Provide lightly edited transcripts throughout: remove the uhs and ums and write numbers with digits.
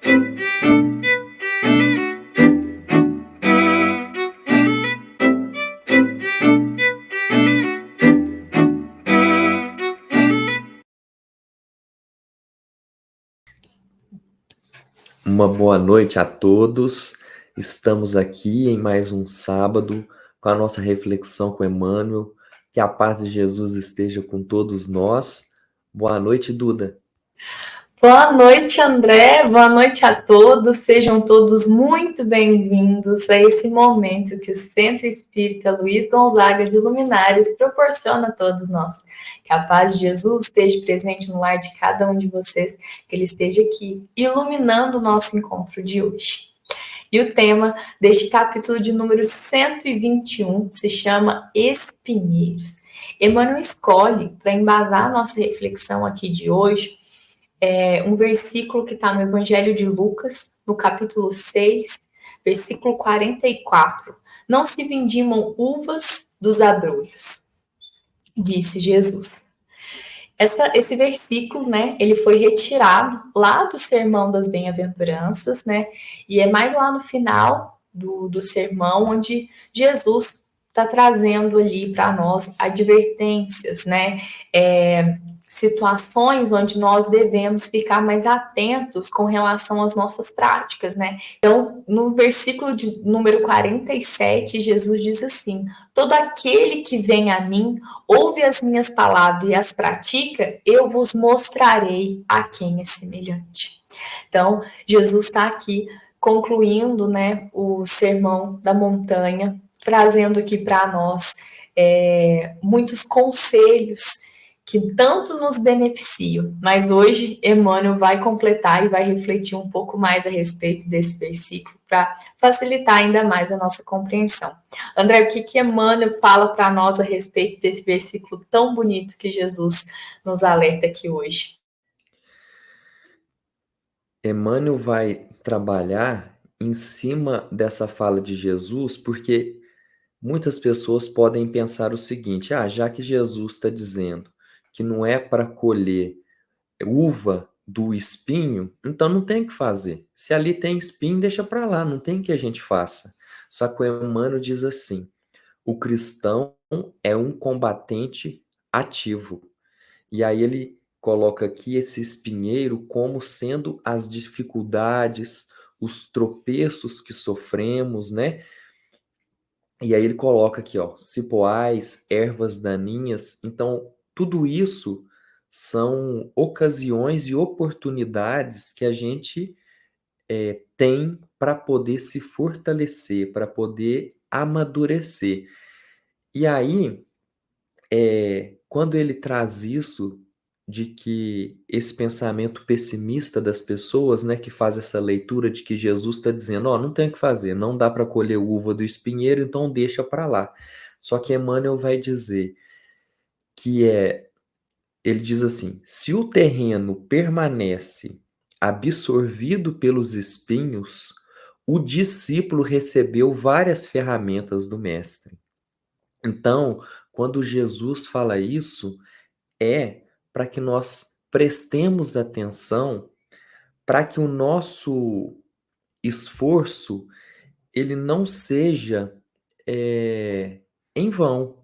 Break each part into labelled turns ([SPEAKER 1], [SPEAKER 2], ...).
[SPEAKER 1] Uma boa noite a todos. Estamos aqui em mais um sábado com a nossa reflexão com Emmanuel. Que a paz de Jesus esteja com todos nós. Boa noite, Duda.
[SPEAKER 2] Boa noite, André. Boa noite a todos. Sejam todos muito bem-vindos a esse momento que o Centro Espírita Luiz Gonzaga de Luminares proporciona a todos nós. Que a paz de Jesus esteja presente no lar de cada um de vocês, que ele esteja aqui iluminando o nosso encontro de hoje. E o tema deste capítulo de número 121 se chama Espinheiros. Emmanuel escolhe, para embasar a nossa reflexão aqui de hoje, um versículo que está no Evangelho de Lucas, no capítulo 6, versículo 44. Não se vindimam uvas dos abrolhos, disse Jesus. Esse versículo, né, ele foi retirado lá do Sermão das Bem-aventuranças, né, e é mais lá no final do sermão, onde Jesus está trazendo ali para nós advertências, né, situações onde nós devemos ficar mais atentos com relação às nossas práticas, né? Então, no versículo de número 47, Jesus diz assim: todo aquele que vem a mim, ouve as minhas palavras e as pratica, eu vos mostrarei a quem é semelhante. Então, Jesus está aqui concluindo, né, o Sermão da Montanha, trazendo aqui para nós muitos conselhos que tanto nos beneficiam. Mas hoje, Emmanuel vai completar e vai refletir um pouco mais a respeito desse versículo para facilitar ainda mais a nossa compreensão. André, o que Emmanuel fala para nós a respeito desse versículo tão bonito que Jesus nos alerta aqui hoje?
[SPEAKER 1] Emmanuel vai trabalhar em cima dessa fala de Jesus, porque muitas pessoas podem pensar o seguinte: já que Jesus está dizendo que não é para colher uva do espinho, então não tem o que fazer. Se ali tem espinho, deixa para lá, não tem que a gente faça. Só que o Emmanuel diz assim: o cristão é um combatente ativo. E aí ele coloca aqui esse espinheiro como sendo as dificuldades, os tropeços que sofremos, né? E aí ele coloca aqui, ó, cipoais, ervas daninhas. Então, tudo isso são ocasiões e oportunidades que a gente tem para poder se fortalecer, para poder amadurecer. E aí, quando ele traz isso de que esse pensamento pessimista das pessoas, né, que faz essa leitura de que Jesus está dizendo, não tem o que fazer, não dá para colher uva do espinheiro, então deixa para lá. Só que Emmanuel vai dizer que ele diz assim: se o terreno permanece absorvido pelos espinhos, o discípulo recebeu várias ferramentas do mestre. Então, quando Jesus fala isso, é para que nós prestemos atenção, para que o nosso esforço ele não seja em vão,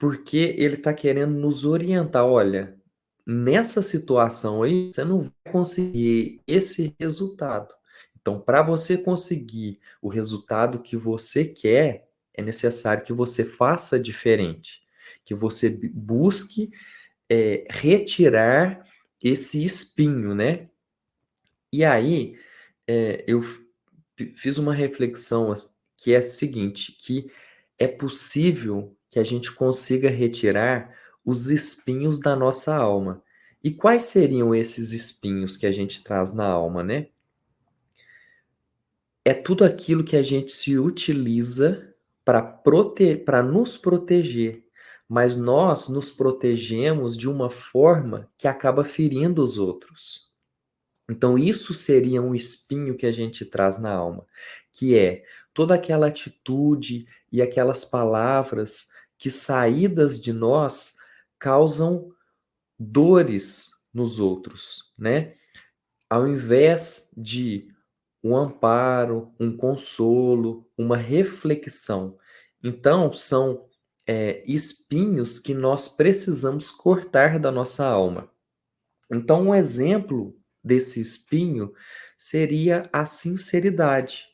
[SPEAKER 1] porque ele está querendo nos orientar. Olha, nessa situação aí, você não vai conseguir esse resultado. Então, para você conseguir o resultado que você quer, é necessário que você faça diferente, que você busque retirar esse espinho, né? E aí, eu fiz uma reflexão que é a seguinte, que é possível que a gente consiga retirar os espinhos da nossa alma. E quais seriam esses espinhos que a gente traz na alma, né? É tudo aquilo que a gente se utiliza para nos proteger, mas nós nos protegemos de uma forma que acaba ferindo os outros. Então, isso seria um espinho que a gente traz na alma, que é toda aquela atitude e aquelas palavras que, saídas de nós, causam dores nos outros, né? ao invés de um amparo, um consolo, uma reflexão. Então, são espinhos que nós precisamos cortar da nossa alma. Então, um exemplo desse espinho seria a sinceridade.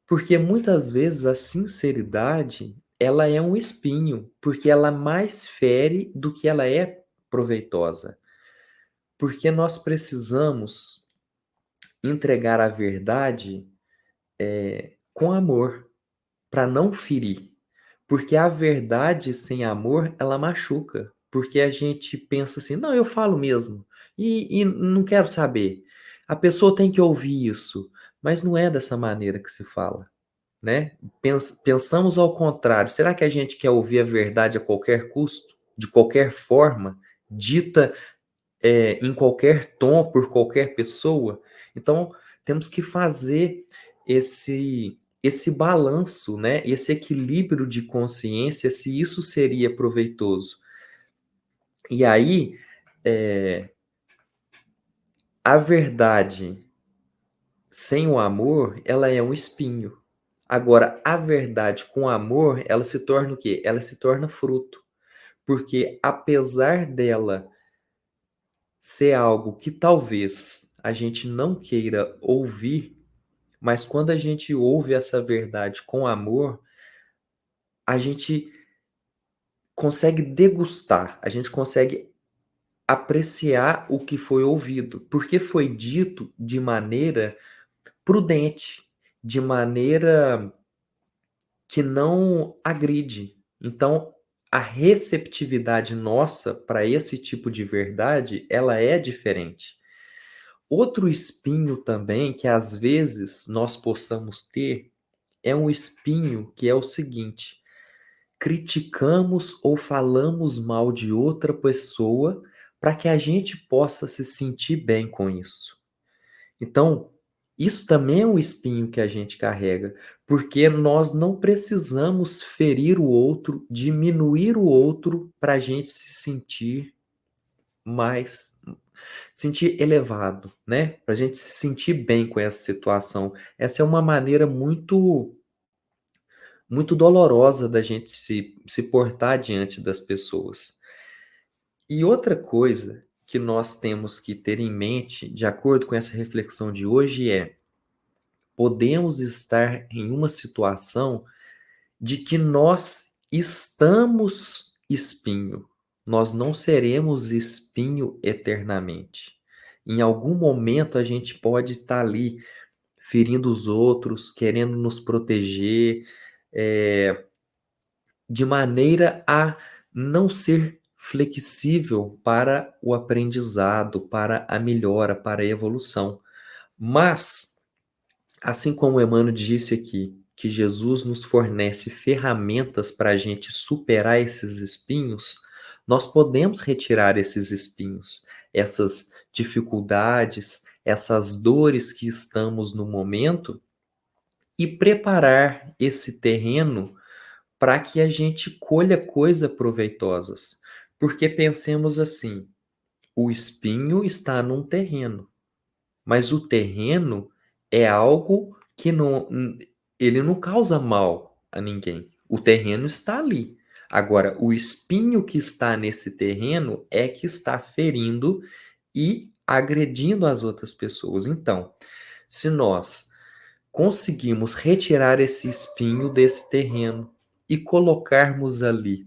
[SPEAKER 1] Porque muitas vezes a sinceridade, ela é um espinho, porque ela mais fere do que ela é proveitosa. Porque nós precisamos entregar a verdade com amor, para não ferir. Porque a verdade sem amor, ela machuca. Porque a gente pensa assim, não, eu falo mesmo, e não quero saber. A pessoa tem que ouvir isso, mas não é dessa maneira que se fala, né? Pensamos ao contrário. Será que a gente quer ouvir a verdade a qualquer custo, de qualquer forma, dita em qualquer tom por qualquer pessoa? Então, temos que fazer esse balanço, né? Esse equilíbrio de consciência, se isso seria proveitoso. E aí, a verdade sem o amor, ela é um espinho. Agora, a verdade com amor, ela se torna o quê? Ela se torna fruto. Porque apesar dela ser algo que talvez a gente não queira ouvir, mas quando a gente ouve essa verdade com amor, a gente consegue degustar, a gente consegue apreciar o que foi ouvido, porque foi dito de maneira prudente, de maneira que não agride. Então, a receptividade nossa para esse tipo de verdade, ela é diferente. Outro espinho também que às vezes nós possamos ter é um espinho que é o seguinte: criticamos ou falamos mal de outra pessoa para que a gente possa se sentir bem com isso. Então, isso também é um espinho que a gente carrega, porque nós não precisamos ferir o outro, diminuir o outro para a gente se sentir mais, sentir elevado, né? Para a gente se sentir bem com essa situação. Essa é uma maneira muito dolorosa da gente se portar diante das pessoas. E outra coisa que nós temos que ter em mente, de acordo com essa reflexão de hoje, é: podemos estar em uma situação de que nós estamos espinho. Nós não seremos espinho eternamente. Em algum momento a gente pode estar ali ferindo os outros, querendo nos proteger, de maneira a não ser flexível para o aprendizado, para a melhora, para a evolução. Mas, assim como o Emmanuel disse aqui, que Jesus nos fornece ferramentas para a gente superar esses espinhos, nós podemos retirar esses espinhos, essas dificuldades, essas dores que estamos no momento e preparar esse terreno para que a gente colha coisas proveitosas. Porque pensemos assim: o espinho está num terreno, mas o terreno é algo que não, ele não causa mal a ninguém. O terreno está ali. Agora, o espinho que está nesse terreno é que está ferindo e agredindo as outras pessoas. Então, se nós conseguimos retirar esse espinho desse terreno e colocarmos ali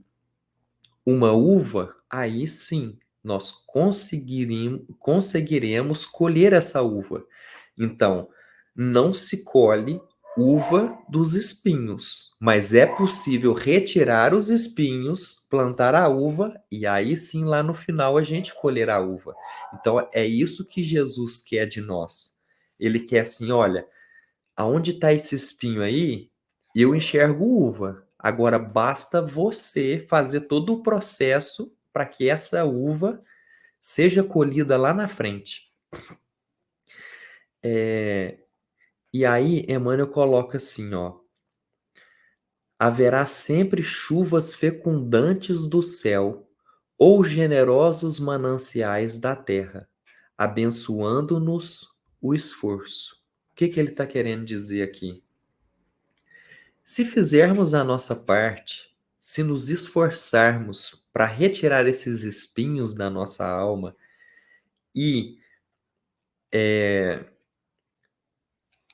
[SPEAKER 1] uma uva, aí sim nós conseguiremos colher essa uva. Então, não se colhe uva dos espinhos, mas é possível retirar os espinhos, plantar a uva e aí sim lá no final a gente colher a uva. Então é isso que Jesus quer de nós. Ele quer assim, olha, aonde está esse espinho aí, eu enxergo uva. Agora basta você fazer todo o processo para que essa uva seja colhida lá na frente. E aí, Emmanuel coloca assim, ó: haverá sempre chuvas fecundantes do céu ou generosos mananciais da terra. abençoando-nos o esforço. O que ele está querendo dizer aqui? Se fizermos a nossa parte, se nos esforçarmos para retirar esses espinhos da nossa alma e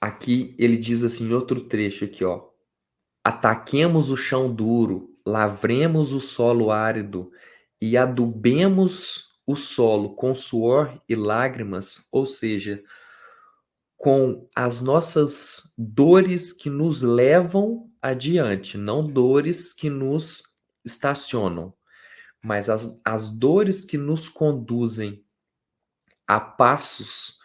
[SPEAKER 1] aqui ele diz assim, em outro trecho aqui, ó, ataquemos o chão duro, lavremos o solo árido e adubemos o solo com suor e lágrimas, ou seja, com as nossas dores que nos levam adiante, não dores que nos estacionam, mas as dores que nos conduzem a passos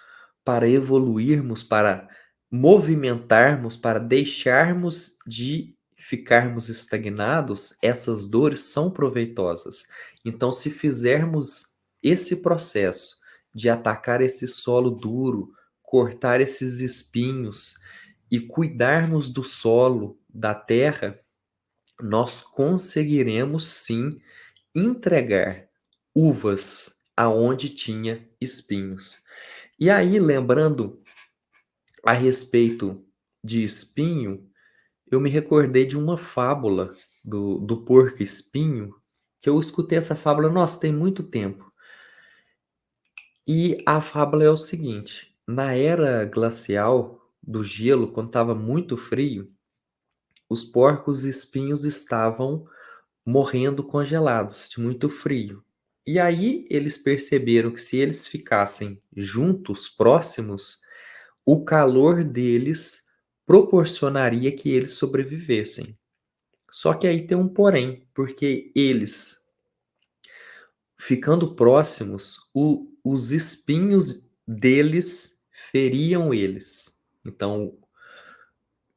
[SPEAKER 1] para evoluirmos, para movimentarmos, para deixarmos de ficarmos estagnados, essas dores são proveitosas. Então, se fizermos esse processo de atacar esse solo duro, cortar esses espinhos e cuidarmos do solo, da terra, nós conseguiremos sim entregar uvas aonde tinha espinhos. E aí, lembrando a respeito de espinho, eu me recordei de uma fábula do porco-espinho, que eu escutei essa fábula, nossa, tem muito tempo. E a fábula é o seguinte: na era glacial do gelo, quando estava muito frio, os porcos-espinhos estavam morrendo congelados de muito frio. E aí eles perceberam que se eles ficassem juntos, próximos, o calor deles proporcionaria que eles sobrevivessem. Só que aí tem um porém, porque eles, ficando próximos, os espinhos deles feriam eles. Então,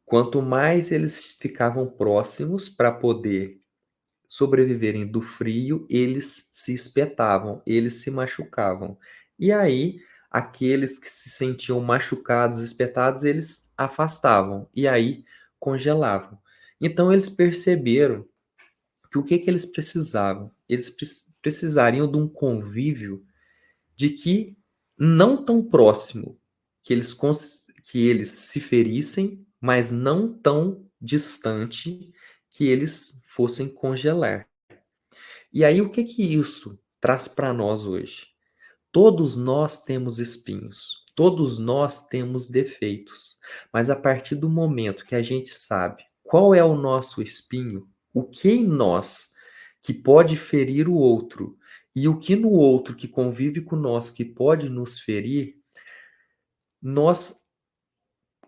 [SPEAKER 1] quanto mais eles ficavam próximos para poder sobreviverem do frio, eles se espetavam, eles se machucavam. E aí, aqueles que se sentiam machucados, espetados, eles afastavam e aí congelavam. Então, eles perceberam que o que eles precisavam? Eles precisariam de um convívio de que não tão próximo, que eles se ferissem, mas não tão distante que eles fossem congelar. E aí, o que isso traz para nós hoje? Todos nós temos espinhos, todos nós temos defeitos, mas a partir do momento que a gente sabe qual é o nosso espinho, o que em nós que pode ferir o outro e o que no outro que convive com nós que pode nos ferir, nós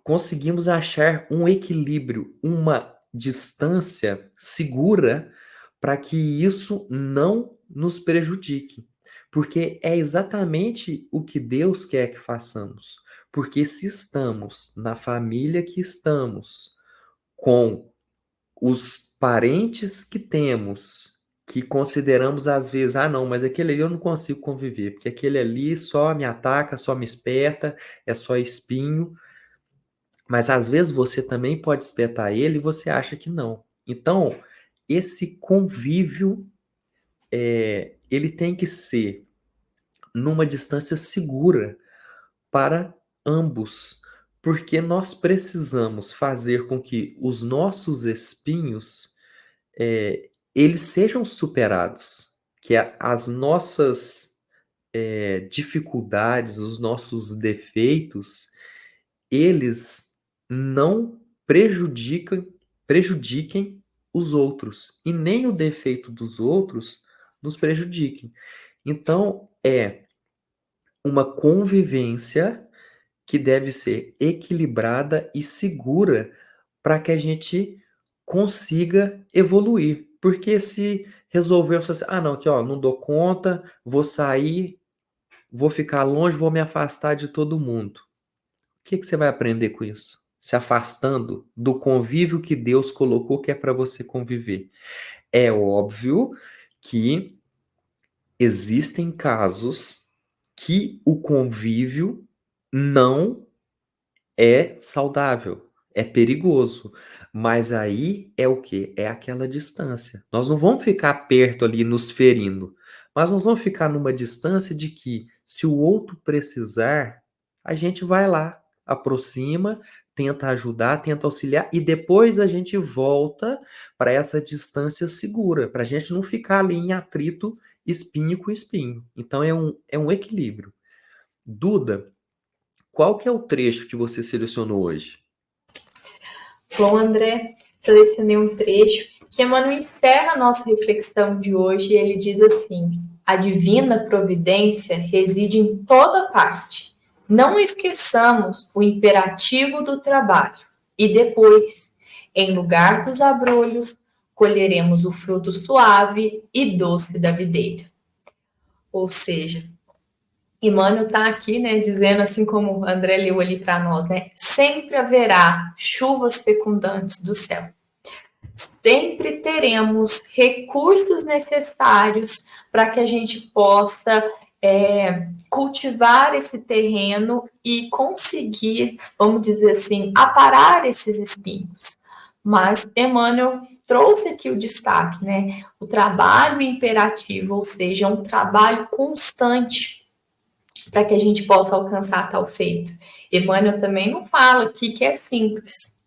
[SPEAKER 1] conseguimos achar um equilíbrio, uma distância segura para que isso não nos prejudique. Porque é exatamente o que Deus quer que façamos. Porque se estamos na família que estamos, com os parentes que temos, que consideramos às vezes, ah, não, mas aquele ali eu não consigo conviver, porque aquele ali só me ataca, só me espeta, é só espinho. Mas às vezes você também pode espetar ele e você acha que não. Então, esse convívio, ele tem que ser numa distância segura para ambos, porque nós precisamos fazer com que os nossos espinhos, eles sejam superados, que as nossas dificuldades, os nossos defeitos, eles não prejudiquem os outros e nem o defeito dos outros nos prejudiquem. Então, é uma convivência que deve ser equilibrada e segura para que a gente consiga evoluir. Porque se resolver, você assim, ah, não, aqui ó, não dou conta, vou sair, vou ficar longe, vou me afastar de todo mundo. O que você vai aprender com isso? Se afastando do convívio que Deus colocou que é para você conviver. É óbvio que existem casos que o convívio não é saudável, é perigoso. Mas aí é o quê? É aquela distância. Nós não vamos ficar perto ali nos ferindo, mas nós vamos ficar numa distância de que Se o outro precisar, a gente vai lá, aproxima, tenta ajudar, tenta auxiliar e depois a gente volta para essa distância segura, para a gente não ficar ali em atrito espinho com espinho. Então é um equilíbrio. Duda, qual que é o trecho que você selecionou hoje?
[SPEAKER 2] Bom, André, selecionei um trecho que Emmanuel encerra a nossa reflexão de hoje e ele diz assim: a divina providência reside em toda parte. Não esqueçamos o imperativo do trabalho e depois, em lugar dos abrolhos, colheremos o fruto suave e doce da videira. Ou seja, Emmanuel está aqui, né, dizendo, assim como o André leu ali para nós, né, sempre haverá chuvas fecundantes do céu. Sempre teremos recursos necessários para que a gente possa cultivar esse terreno e conseguir, vamos dizer assim, aparar esses espinhos. Mas Emmanuel trouxe aqui o destaque, né? O trabalho imperativo, ou seja, um trabalho constante para que a gente possa alcançar tal feito. Emmanuel também não fala aqui que é simples,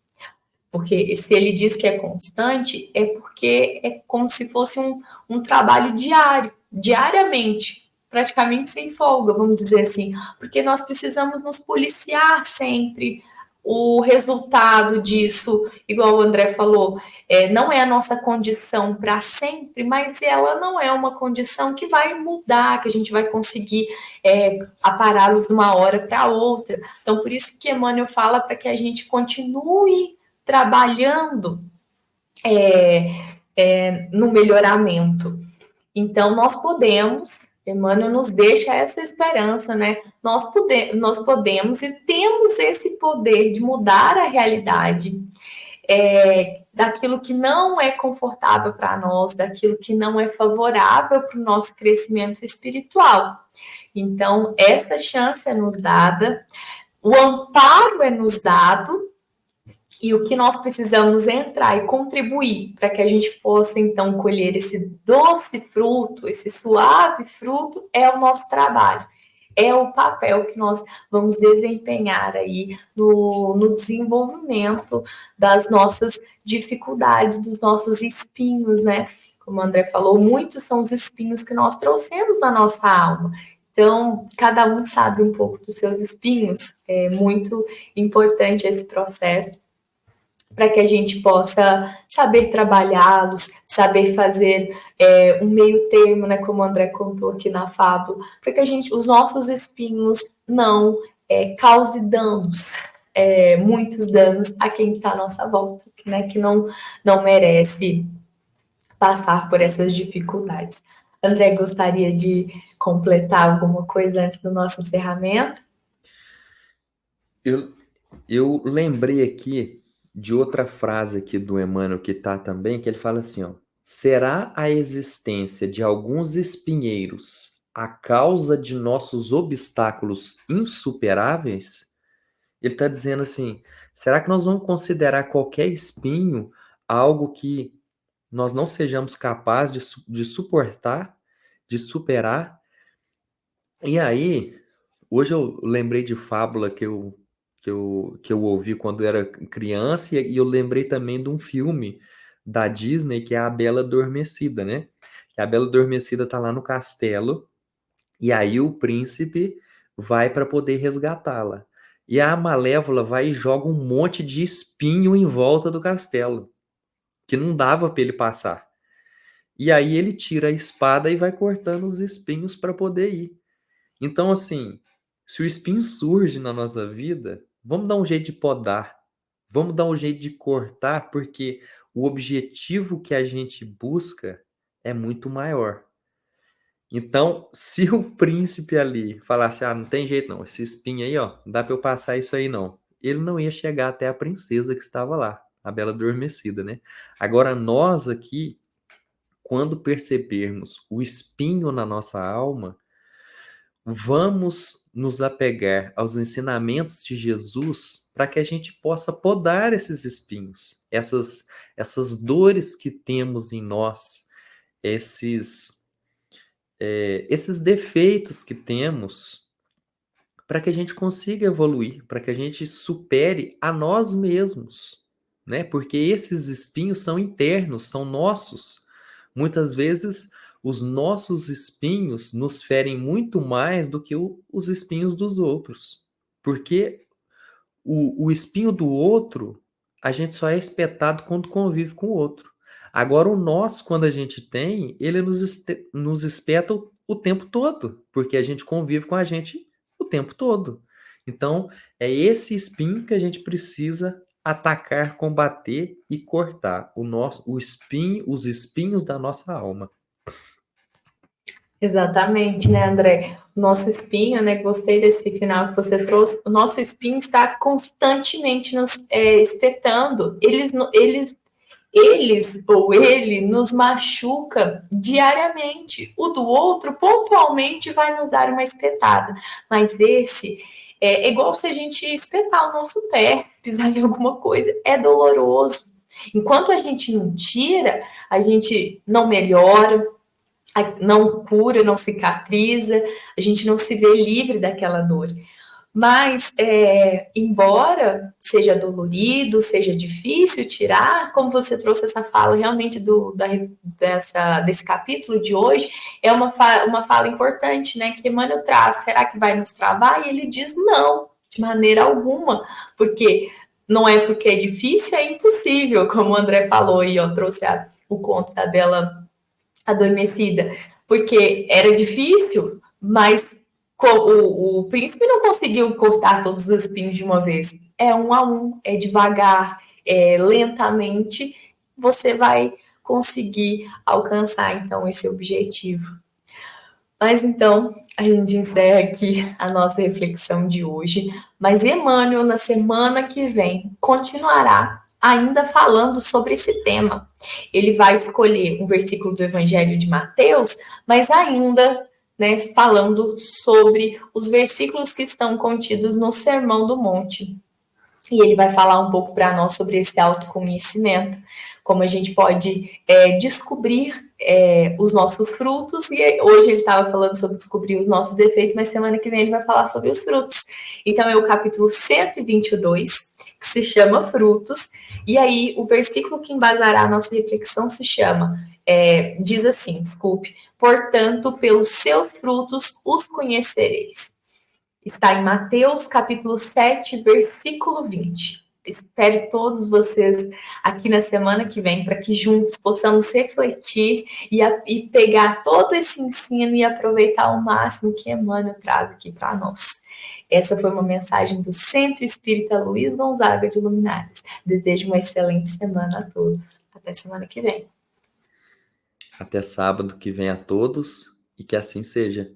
[SPEAKER 2] porque se ele diz que é constante, é porque é como se fosse um trabalho diário, diariamente, praticamente sem folga, vamos dizer assim, porque nós precisamos nos policiar sempre. O resultado disso, igual o André falou, não é a nossa condição para sempre, mas ela não é uma condição que vai mudar, que a gente vai conseguir apará-los de uma hora para outra. Então, por isso que Emmanuel fala para que a gente continue trabalhando no melhoramento. Então, nós podemos, Emmanuel nos deixa essa esperança, né? Nós podemos e temos esse poder de mudar a realidade daquilo que não é confortável para nós, daquilo que não é favorável para o nosso crescimento espiritual. Então, essa chance é nos dada, o amparo é nos dado, e o que nós precisamos entrar e contribuir para que a gente possa, então, colher esse doce fruto, esse suave fruto, é o nosso trabalho. É o papel que nós vamos desempenhar aí no desenvolvimento das nossas dificuldades, dos nossos espinhos, né? Como o André falou, muitos são os espinhos que nós trouxemos na nossa alma. Então, cada um sabe um pouco dos seus espinhos. É muito importante esse processo para que a gente possa saber trabalhá-los, saber fazer um meio termo, né, como o André contou aqui na fábula, para que os nossos espinhos não causem danos, muitos danos a quem está à nossa volta, né, que não merece passar por essas dificuldades. André, gostaria de completar alguma coisa antes do nosso encerramento?
[SPEAKER 1] Eu lembrei aqui de outra frase aqui do Emmanuel que tá também, que ele fala assim, ó: será a existência de alguns espinheiros a causa de nossos obstáculos insuperáveis? Ele está dizendo assim, será que nós vamos considerar qualquer espinho algo que nós não sejamos capazes de suportar, de superar? E aí, hoje eu lembrei de fábula que eu ouvi quando era criança, e eu lembrei também de um filme da Disney que é A Bela Adormecida, né? Que a Bela Adormecida tá lá no castelo, e aí o príncipe vai para poder resgatá-la. E a Malévola vai e joga um monte de espinho em volta do castelo, que não dava para ele passar. E aí ele tira a espada e vai cortando os espinhos para poder ir. Então, assim, se o espinho surge na nossa vida, vamos dar um jeito de podar, vamos dar um jeito de cortar, porque o objetivo que a gente busca é muito maior. Então, se o príncipe ali falasse, não tem jeito não, esse espinho aí, ó, não dá para eu passar isso aí não, ele não ia chegar até a princesa que estava lá, a Bela Adormecida, né? Agora, nós aqui, quando percebermos o espinho na nossa alma, vamos nos apegar aos ensinamentos de Jesus para que a gente possa podar esses espinhos, essas dores que temos em nós, esses esses defeitos que temos para que a gente consiga evoluir, para que a gente supere a nós mesmos, né? Porque esses espinhos são internos, são nossos. Muitas vezes, os nossos espinhos nos ferem muito mais do que os espinhos dos outros. Porque o espinho do outro, a gente só é espetado quando convive com o outro. Agora, o nosso, quando a gente tem, ele nos espeta o tempo todo, porque a gente convive com a gente o tempo todo. Então, é esse espinho que a gente precisa atacar, combater e cortar os espinhos da nossa alma.
[SPEAKER 2] Exatamente, né, André? O nosso espinho, né? Gostei desse final que você trouxe. O nosso espinho está constantemente nos espetando. Eles ou ele nos machuca diariamente. O do outro pontualmente vai nos dar uma espetada, mas esse é igual se a gente espetar o nosso pé, pisar em alguma coisa, é doloroso. Enquanto a gente não tira, a gente não melhora, não cura, não cicatriza, a gente não se vê livre daquela dor. Mas, embora seja dolorido, seja difícil tirar, como você trouxe essa fala realmente desse capítulo de hoje, é uma fala importante, né? Que Emmanuel traz. Será que vai nos travar? E ele diz não, de maneira alguma, porque não é porque é difícil, é impossível, como o André falou, e eu trouxe o conto da Bela Adormecida, porque era difícil, mas o príncipe não conseguiu cortar todos os espinhos de uma vez. É um a um, é devagar, é lentamente, você vai conseguir alcançar, então, esse objetivo. Mas, então, a gente encerra aqui a nossa reflexão de hoje. Mas Emmanuel, na semana que vem, continuará ainda falando sobre esse tema. Ele vai escolher um versículo do Evangelho de Mateus, mas ainda, né, falando sobre os versículos que estão contidos no Sermão do Monte. E ele vai falar um pouco para nós sobre esse autoconhecimento, como a gente pode descobrir os nossos frutos. E hoje ele estava falando sobre descobrir os nossos defeitos, mas semana que vem ele vai falar sobre os frutos. Então é o capítulo 122, que se chama Frutos. E aí o versículo que embasará a nossa reflexão se chama, diz assim, desculpe, portanto, pelos seus frutos os conhecereis. Está em Mateus, capítulo 7, versículo 20. Espero todos vocês aqui na semana que vem, para que juntos possamos refletir e pegar todo esse ensino e aproveitar ao máximo que Emmanuel traz aqui para nós. Essa foi uma mensagem do Centro Espírita Luiz Gonzaga de Luminares. Desejo uma excelente semana a todos. Até semana que vem.
[SPEAKER 1] Até sábado que vem a todos e que assim seja.